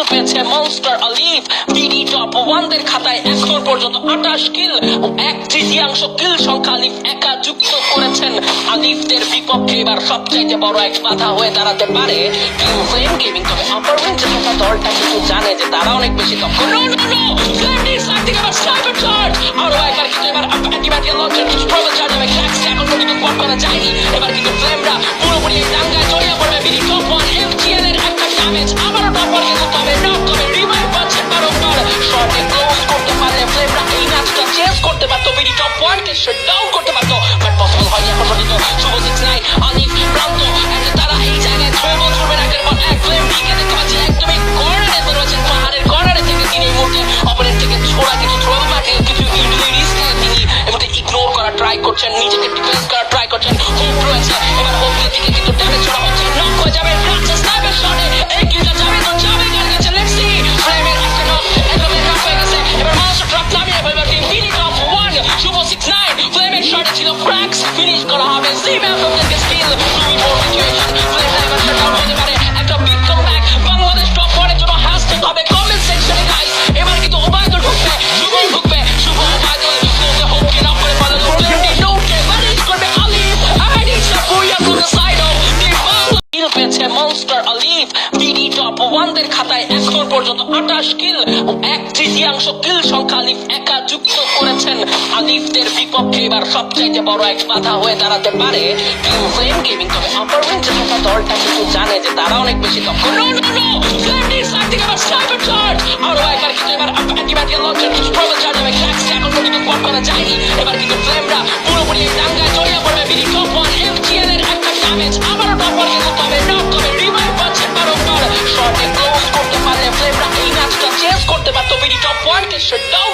পেয়েছে মনস্টার আলিফ। BD top 1 দের খাতায় এখন পর্যন্ত 28 কিল ও 1/3 কিল সংখ্যা আলিফ একা যুক্ত করেছেন। আলিফদের বিপক্ষে এবার সবচাইতে বড় এক বাধা হয়ে দাঁড়াতে পারে টিম ফ্লেম গেমিং। তবে আপার রেঞ্জে থাকা দলটা কিন্তু জানে যে তারা অনেক বেশি দক্ষ। নো নো নো, ফ্লেম নিজ সাইড থেকে আবার স্নাইপার চার্জ, আরো একবার কিন্তু এবার অ্যান্টিম্যাটেরিয়াল লঞ্চার প্রবল চার্জ হবে। ক্র্যাক্সকে এখন পর্যন্ত স্পট করা যায়নি। এবার কিন্তু ফ্লেমরা পুরোপুরি এই দাঙ্গায় জড়িয়ে পড়বে। বিডি টপ 1 এফজিএল এর একটা ড্যামেজ, আবারও টপ 1 কিন্তু তবে নক, তবে রিভাইভ পাচ্ছে বারংবার। শর্টে ক্লোজ করতে পারলে ফ্লেমরা এই ম্যাচটা চেঞ্জ করতে পারতো, বিডি টপ 1 কে শাটডাউন করতে পারতো, বাট পসিবল হয়নি এখন পর্যন্ত। শুভ 6-9 আলিফ প্রান্ত এন্ড তারা এই জায়গায় থ্রোবল করবেন একের পর এক। ফ্লেম ডিকে দেখতে পাচ্ছি একদমই কর্নারে রয়েছেন, পাহাড়ের কর্নারে থেকে তিনি এই মুহূর্তে অপোনেন্ট থেকে ছোড়া কিছু থ্রোবল ম্যাটেরিয়াল, কিছু ইন্ডুরি রিস্ক তিনি এমনটা ইগনোর করা ট্রাই করছেন, নিজেকে ডিফেন্স করা ট্রাই করছেন। হোপ রয়েছে, এবার হোপের দিকে কিন্তু ড্যামেজ ছড়া হচ্ছে, নক হয়ে যাবে। ক্রাচের স্নাইপার শটে এই কিলটা যাবে তো যাবে কার কাছে। লেটস সি ফ্লেমের একটা নক একদমই নক হয়ে গেছে। এবার মাস্টার ট্রাপ নামিয়ে ফেলবে টিম বিডি টপ 1। শুভ 6-9 ফ্লেমের শটে ছিল ক্র্যাক্স, ফিনিশ করা হবে। জিম্যান থেকে স্কিল 2v4 সিচুয়েশন, ফ্লেম এবার শাটডাউন হতে পারে। একটা বিগ কামব্যাক বাংলাদেশ টপ 1 এর জন্য হ্যাশট্যাগ হবে কমেন্ট সেকশনে গাইস। এবার কিন্তু ওবায়দুল ঢুকবে, শুভ ঢুকবে, শুভ ওবায়দুল বলতে হোপকে নক করে ফেলে। ফ্লেমটি নোটে ম্যানেজ করবে আলিফ, and it's a booyah from the side of the ball. কিল পেয়েছে মনস্টার আলিফ। বিডি টপ 1 দের খাতায় এখন পর্যন্ত 28 কিল ও 1/3 কিল সংখ্যা আলিফ একা যুক্ত করেছেন। আলিফদের বিপক্ষে এবার সবচাইতে বড় এক বাধা হয়ে দাঁড়াতে পারে টিম ফ্লেম গেমিং। তবে আপার রেঞ্জে থাকা দলটা কিন্তু জানে যে তারা অনেক বেশি দক্ষ। নো নো নো, ফ্লেম নিজ সাইড থেকে আবার স্নাইপার চার্জ, আরো একবার কিন্তু এবার অ্যান্টিম্যাটেরিয়াল লঞ্চার প্রবল চার্জ হবে। ক্র্যাক্সকে এখন পর্যন্ত স্পট করা যায়নি। এবার কিন্তু ফ্লেমরা পুরোপুরি এই দাঙ্গায় জড়িয়ে পড়বে। বিডি টপ 1 এফজিএল এর একটা ড্যামেজ, আবারও টপ 1 কিন্তু তবে নক, তবে রিভাইভ পাচ্ছে বারংবার। শর্টে ক্লোজ করতে পারলে ফ্লেমরা এই ম্যাচটা চেঞ্জ করতে পারতো, বিডি টপ 1 কে শাটডাউন